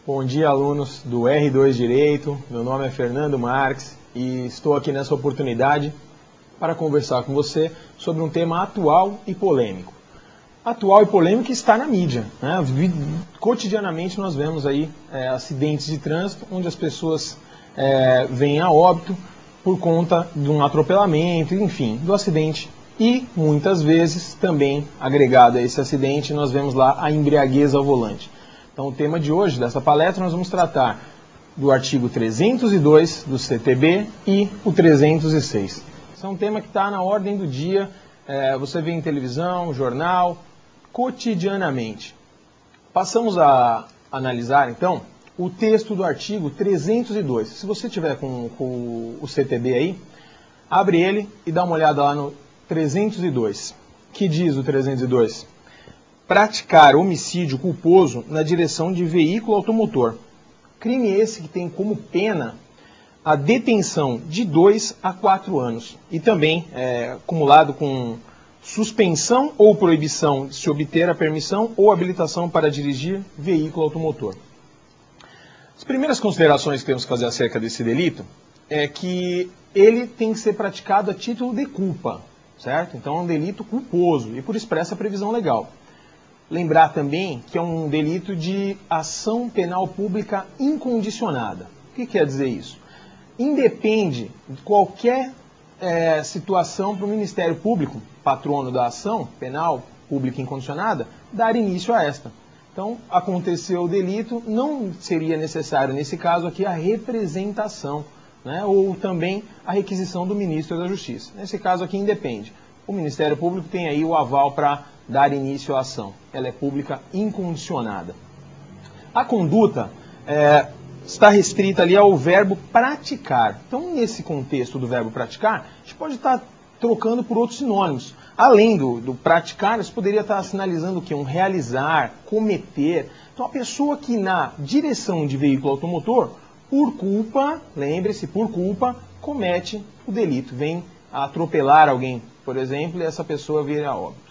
Bom dia, alunos do R2 Direito. Meu nome é Fernando Marques e estou aqui nessa oportunidade para conversar com você sobre um tema atual e polêmico. Atual e polêmico está na mídia, né? Cotidianamente nós vemos aí acidentes de trânsito onde as pessoas vêm a óbito por conta de um atropelamento, enfim, do acidente. E muitas vezes também agregado a esse acidente nós vemos lá a embriaguez ao volante. Então o tema de hoje, dessa palestra, nós vamos tratar do artigo 302 do CTB e o 306. Esse é um tema que está na ordem do dia, você vê em televisão, jornal, cotidianamente. Passamos a analisar, então, o texto do artigo 302. Se você tiver com o CTB aí, abre ele e dá uma olhada lá no 302. Que diz o 302? Praticar homicídio culposo na direção de veículo automotor. Crime esse que tem como pena a detenção de 2 a 4 anos e também acumulado com suspensão ou proibição de se obter a permissão ou habilitação para dirigir veículo automotor. As primeiras considerações que temos que fazer acerca desse delito é que ele tem que ser praticado a título de culpa, certo? Então é um delito culposo e por expressa previsão legal. Lembrar também que é um delito de ação penal pública incondicionada. O que quer dizer isso? Independe de qualquer situação para o Ministério Público, patrono da ação penal pública incondicionada, dar início a esta. Então, aconteceu o delito, não seria necessário, nesse caso aqui, a representação, né, ou também a requisição do Ministro da Justiça. Nesse caso aqui, independe. O Ministério Público tem aí o aval para dar início à ação. Ela é pública incondicionada. A conduta está restrita ali ao verbo praticar. Então, nesse contexto do verbo praticar, a gente pode estar trocando por outros sinônimos. Além do praticar, você poderia estar sinalizando o quê? Um realizar, cometer. Então, a pessoa que na direção de veículo automotor, por culpa, lembre-se, por culpa, comete o delito. Vem a atropelar alguém, por exemplo, e essa pessoa vira a óbito.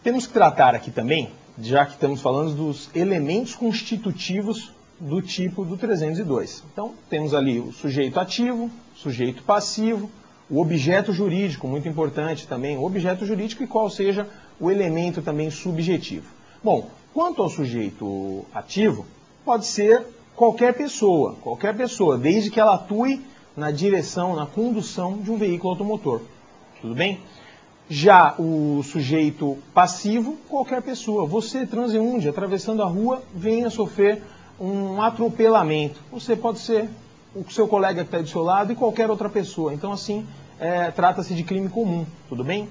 Temos que tratar aqui também, já que estamos falando dos elementos constitutivos do tipo do 302. Então, temos ali o sujeito ativo, sujeito passivo, o objeto jurídico, muito importante também, o objeto jurídico e qual seja o elemento também subjetivo. Bom, quanto ao sujeito ativo, pode ser qualquer pessoa, desde que ela atue na direção, na condução de um veículo automotor. Tudo bem? Já o sujeito passivo, qualquer pessoa. Você, transeunte, atravessando a rua, venha sofrer um atropelamento. Você pode ser o seu colega que está do seu lado e qualquer outra pessoa. Então, assim, trata-se de crime comum. Tudo bem?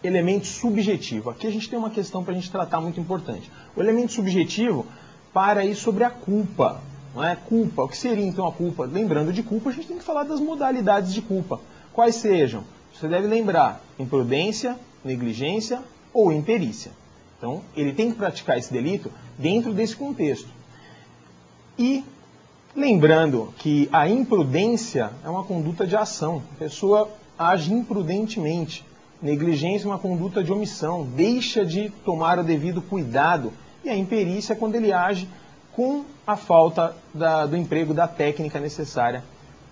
Elemento subjetivo. Aqui a gente tem uma questão para a gente tratar muito importante. O elemento subjetivo para aí sobre a culpa. Não é? Culpa. O que seria, então, a culpa? Lembrando de culpa, a gente tem que falar das modalidades de culpa. Quais sejam? Você deve lembrar imprudência, negligência ou imperícia. Então, ele tem que praticar esse delito dentro desse contexto. E lembrando que a imprudência é uma conduta de ação. A pessoa age imprudentemente. Negligência é uma conduta de omissão. Deixa de tomar o devido cuidado. E a imperícia é quando ele age com a falta do emprego da técnica necessária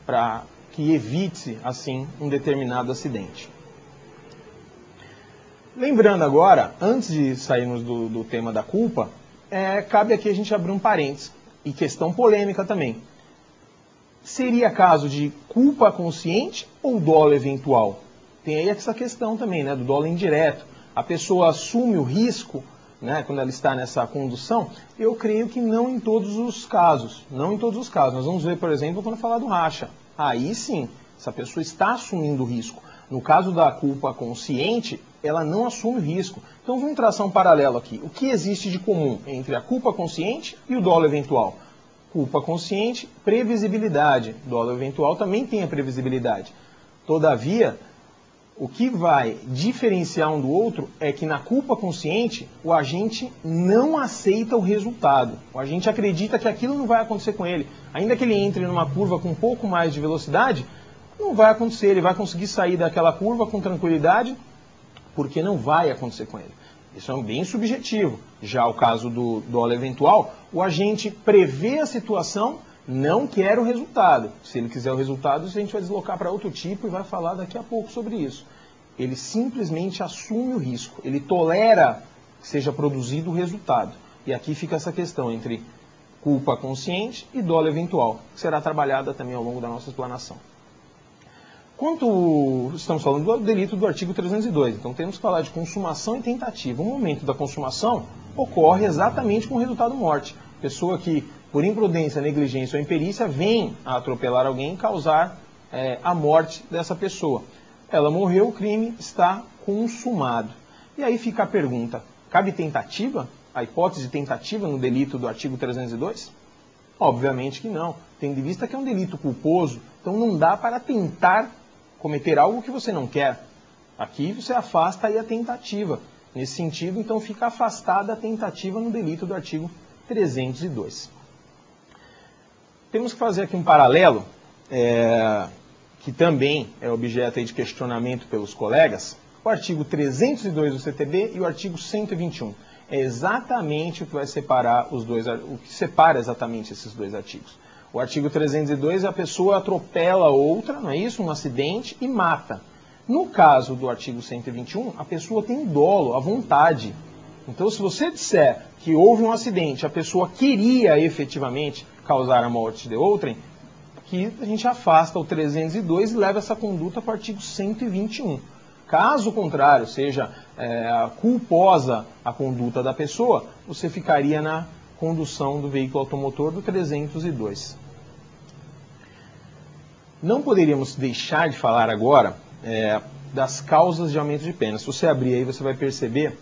para que evite, assim, um determinado acidente. Lembrando agora, antes de sairmos do tema da culpa, cabe aqui a gente abrir um parênteses, e questão polêmica também. Seria caso de culpa consciente ou dolo eventual? Tem aí essa questão também, né, do dolo indireto. A pessoa assume o risco, né, quando ela está nessa condução? Eu creio que não em todos os casos. Não em todos os casos. Nós vamos ver, por exemplo, quando falar do racha. Aí sim, essa pessoa está assumindo o risco. No caso da culpa consciente, ela não assume o risco. Então vamos traçar um paralelo aqui. O que existe de comum entre a culpa consciente e o dolo eventual? Culpa consciente, previsibilidade. Dolo eventual também tem a previsibilidade. Todavia, o que vai diferenciar um do outro é que na culpa consciente, o agente não aceita o resultado. O agente acredita que aquilo não vai acontecer com ele. Ainda que ele entre numa curva com um pouco mais de velocidade, não vai acontecer. Ele vai conseguir sair daquela curva com tranquilidade, porque não vai acontecer com ele. Isso é bem subjetivo. Já o caso do dolo eventual, o agente prevê a situação, não quer o resultado. Se ele quiser o resultado, a gente vai deslocar para outro tipo e vai falar daqui a pouco sobre isso. Ele simplesmente assume o risco, ele tolera que seja produzido o resultado. E aqui fica essa questão entre culpa consciente e dolo eventual, que será trabalhada também ao longo da nossa explanação. Estamos falando do delito do artigo 302, então temos que falar de consumação e tentativa. O momento da consumação ocorre exatamente com o resultado morte. Pessoa que, por imprudência, negligência ou imperícia, vem a atropelar alguém e causar a morte dessa pessoa. Ela morreu, o crime está consumado. E aí fica a pergunta, cabe tentativa? A hipótese de tentativa no delito do artigo 302? Obviamente que não, tendo em vista que é um delito culposo, então não dá para tentar cometer algo que você não quer. Aqui você afasta aí a tentativa. Nesse sentido, então fica afastada a tentativa no delito do artigo 302. Temos que fazer aqui um paralelo, que também é objeto aí de questionamento pelos colegas, o artigo 302 do CTB e o artigo 121. É exatamente o que vai separar os dois, o que separa exatamente esses dois artigos. O artigo 302, a pessoa atropela outra, não é isso? Um acidente e mata. No caso do artigo 121, a pessoa tem dolo, a vontade. Então, se você disser que houve um acidente, a pessoa queria efetivamente causar a morte de outrem, que a gente afasta o 302 e leva essa conduta para o artigo 121. Caso contrário, seja culposa a conduta da pessoa, você ficaria na condução do veículo automotor do 302. Não poderíamos deixar de falar agora das causas de aumento de pena. Se você abrir aí, você vai perceber,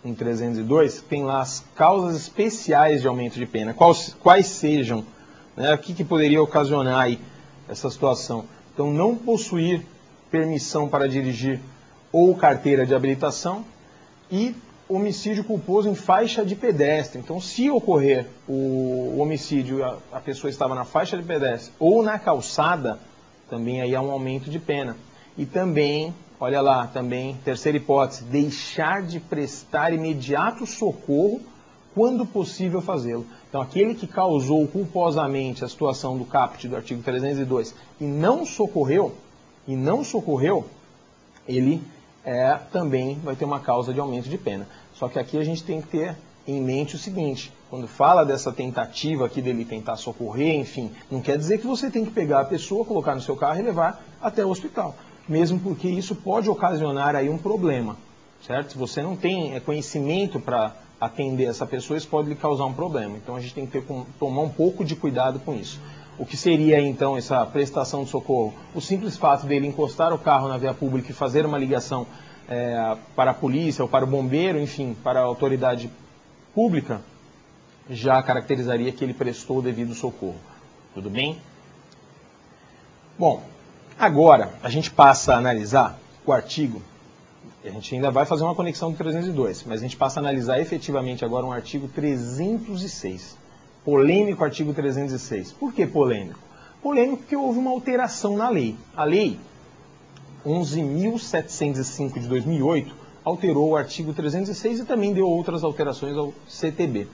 em 302, tem lá as causas especiais de aumento de pena. Quais sejam, né, o que poderia ocasionar aí essa situação. Então, não possuir permissão para dirigir ou carteira de habilitação e homicídio culposo em faixa de pedestre. Então, se ocorrer o homicídio, a pessoa estava na faixa de pedestre ou na calçada, também aí há um aumento de pena. E também, olha lá, também, terceira hipótese, deixar de prestar imediato socorro quando possível fazê-lo. Então, aquele que causou culposamente a situação do caput do artigo 302 e não socorreu, ele também vai ter uma causa de aumento de pena. Só que aqui a gente tem que ter em mente o seguinte, quando fala dessa tentativa aqui dele tentar socorrer, enfim, não quer dizer que você tem que pegar a pessoa, colocar no seu carro e levar até o hospital. Mesmo porque isso pode ocasionar aí um problema, certo? Se você não tem conhecimento para atender essa pessoa, isso pode lhe causar um problema. Então a gente tem que tomar um pouco de cuidado com isso. O que seria então essa prestação de socorro? O simples fato dele encostar o carro na via pública e fazer uma ligação para a polícia ou para o bombeiro, enfim, para a autoridade pública, já caracterizaria que ele prestou o devido socorro. Tudo bem? Bom, agora a gente passa a analisar o artigo, a gente ainda vai fazer uma conexão do 302, mas a gente passa a analisar efetivamente agora um artigo 306. Polêmico artigo 306. Por que polêmico? Polêmico porque houve uma alteração na lei. A lei 11.705 de 2008 alterou o artigo 306 e também deu outras alterações ao CTB,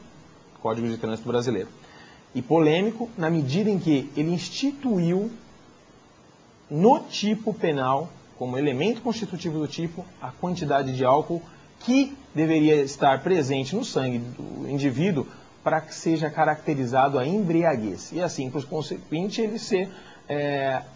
Código de Trânsito Brasileiro. E polêmico na medida em que ele instituiu no tipo penal, como elemento constitutivo do tipo, a quantidade de álcool que deveria estar presente no sangue do indivíduo para que seja caracterizado a embriaguez. E assim, por consequente, ele ser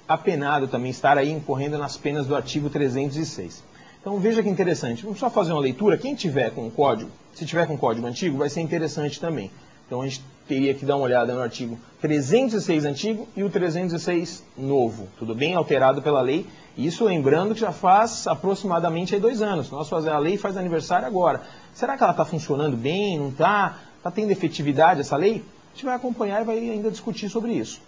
apenado também, estar aí incorrendo nas penas do artigo 306. Então veja que interessante, vamos só fazer uma leitura, quem tiver com o código, se tiver com o código antigo, vai ser interessante também. Então a gente teria que dar uma olhada no artigo 306 antigo e o 306 novo, tudo bem? Alterado pela lei, isso lembrando que já faz aproximadamente aí 2 anos, a lei faz aniversário agora. Será que ela está funcionando bem, não está? Está tendo efetividade essa lei? A gente vai acompanhar e vai ainda discutir sobre isso.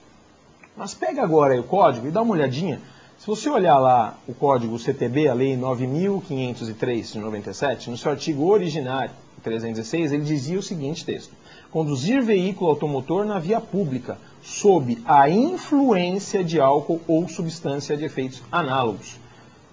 Mas pega agora aí o código e dá uma olhadinha. Se você olhar lá o código CTB, a lei 9.503 de 97, no seu artigo originário, 316, ele dizia o seguinte texto: conduzir veículo automotor na via pública sob a influência de álcool ou substância de efeitos análogos.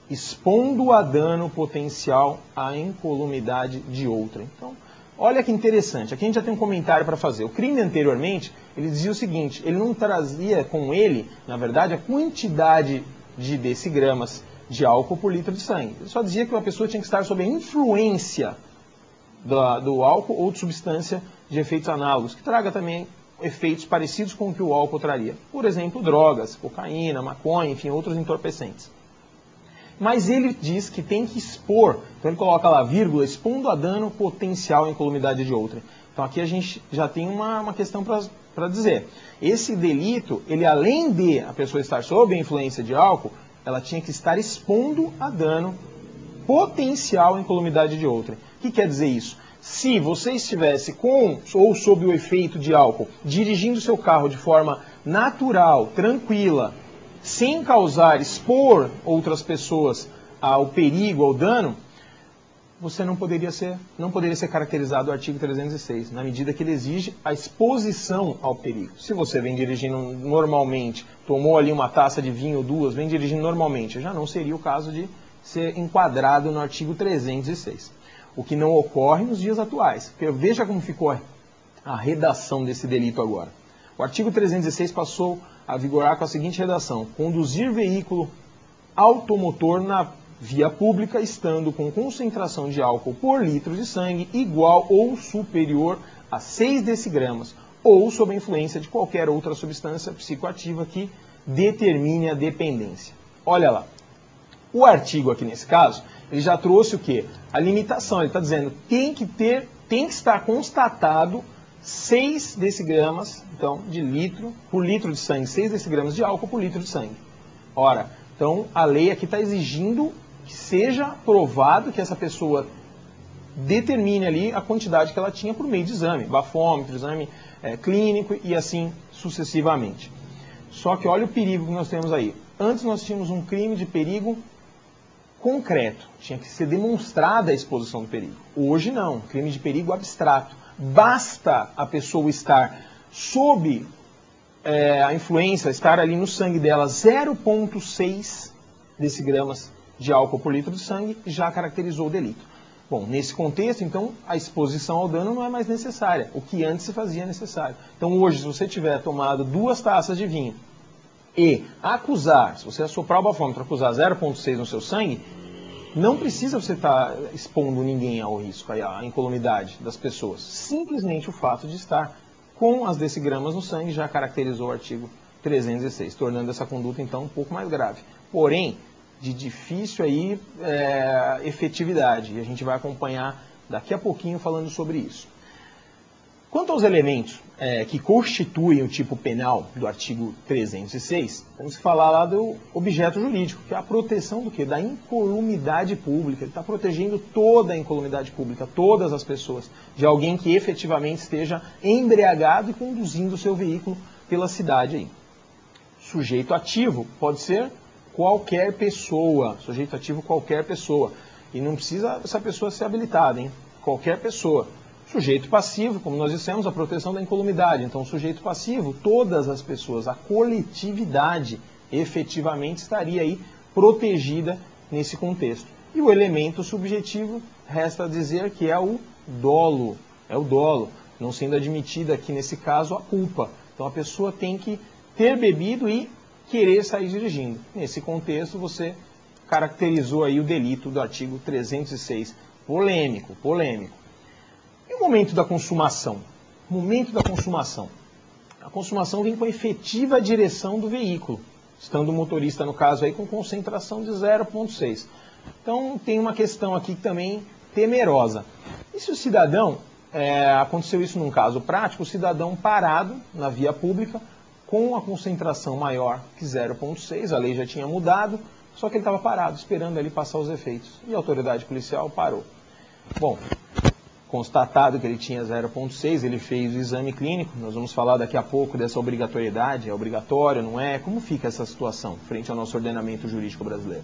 expondo a dano potencial à incolumidade de outrem. Então, olha que interessante, aqui a gente já tem um comentário para fazer. O crime anteriormente, ele dizia o seguinte, ele não trazia com ele, na verdade, a quantidade de decigramas de álcool por litro de sangue. Ele só dizia que uma pessoa tinha que estar sob a influência do álcool ou de substância de efeitos análogos, que traga também efeitos parecidos com o que o álcool traria. Por exemplo, drogas, cocaína, maconha, enfim, outros entorpecentes. Mas ele diz que tem que expor, então ele coloca lá, vírgula, expondo a dano potencial à incolumidade de outrem. Então aqui a gente já tem uma questão para dizer. Esse delito, ele além de a pessoa estar sob a influência de álcool, ela tinha que estar expondo a dano potencial à incolumidade de outrem. O que quer dizer isso? Se você estivesse com ou sob o efeito de álcool, dirigindo seu carro de forma natural, tranquila, sem expor outras pessoas ao perigo, ao dano, você não poderia ser caracterizado o artigo 306, na medida que ele exige a exposição ao perigo. Se você vem dirigindo normalmente, tomou ali uma taça de vinho ou duas, vem dirigindo normalmente, já não seria o caso de ser enquadrado no artigo 306. O que não ocorre nos dias atuais. Porque veja como ficou a redação desse delito agora. O artigo 316 passou a vigorar com a seguinte redação: conduzir veículo automotor na via pública estando com concentração de álcool por litro de sangue igual ou superior a 6 decigramas ou sob a influência de qualquer outra substância psicoativa que determine a dependência. Olha lá. O artigo aqui nesse caso, ele já trouxe o quê? A limitação. Ele está dizendo que tem que estar constatado 6 decigramas, então, por litro de sangue, 6 decigramas de álcool por litro de sangue. Ora, então a lei aqui está exigindo que seja provado que essa pessoa determine ali a quantidade que ela tinha por meio de exame, bafômetro, exame clínico e assim sucessivamente. Só que olha o perigo que nós temos aí. Antes nós tínhamos um crime de perigo concreto, tinha que ser demonstrada a exposição do perigo. Hoje não, crime de perigo abstrato. Basta a pessoa estar sob a influência, estar ali no sangue dela 0,6 decigramas de álcool por litro de sangue, já caracterizou o delito. Bom, nesse contexto, então, a exposição ao dano não é mais necessária, o que antes se fazia necessário. Então hoje, se você tiver tomado 2 taças de vinho e acusar, se você assoprar o bafômetro, acusar 0,6 no seu sangue, não precisa você estar expondo ninguém ao risco, à incolumidade das pessoas. Simplesmente o fato de estar com as decigramas no sangue já caracterizou o artigo 316, tornando essa conduta, então, um pouco mais grave. Porém, de difícil aí, efetividade, e a gente vai acompanhar daqui a pouquinho falando sobre isso. Quanto aos elementos que constituem o tipo penal do artigo 306, temos que falar lá do objeto jurídico, que é a proteção do quê? Da incolumidade pública. Ele está protegendo toda a incolumidade pública, todas as pessoas, de alguém que efetivamente esteja embriagado e conduzindo o seu veículo pela cidade aí. Sujeito ativo pode ser qualquer pessoa, sujeito ativo qualquer pessoa, e não precisa essa pessoa ser habilitada, hein? Qualquer pessoa. Sujeito passivo, como nós dissemos, a proteção da incolumidade. Então, sujeito passivo, todas as pessoas, a coletividade efetivamente estaria aí protegida nesse contexto. E o elemento subjetivo, resta dizer que é o dolo, não sendo admitida aqui nesse caso a culpa. Então, a pessoa tem que ter bebido e querer sair dirigindo. Nesse contexto, você caracterizou aí o delito do artigo 306. Polêmico. E o momento da consumação? A consumação vem com a efetiva direção do veículo, estando o motorista, no caso, aí, com concentração de 0,6. Então, tem uma questão aqui também temerosa. E se o cidadão, aconteceu isso num caso prático, o cidadão parado na via pública, com a concentração maior que 0,6, a lei já tinha mudado, só que ele estava parado, esperando ali passar os efeitos. E a autoridade policial parou. Bom, constatado que ele tinha 0,6, ele fez o exame clínico, nós vamos falar daqui a pouco dessa obrigatoriedade, é obrigatório, não é? Como fica essa situação frente ao nosso ordenamento jurídico brasileiro?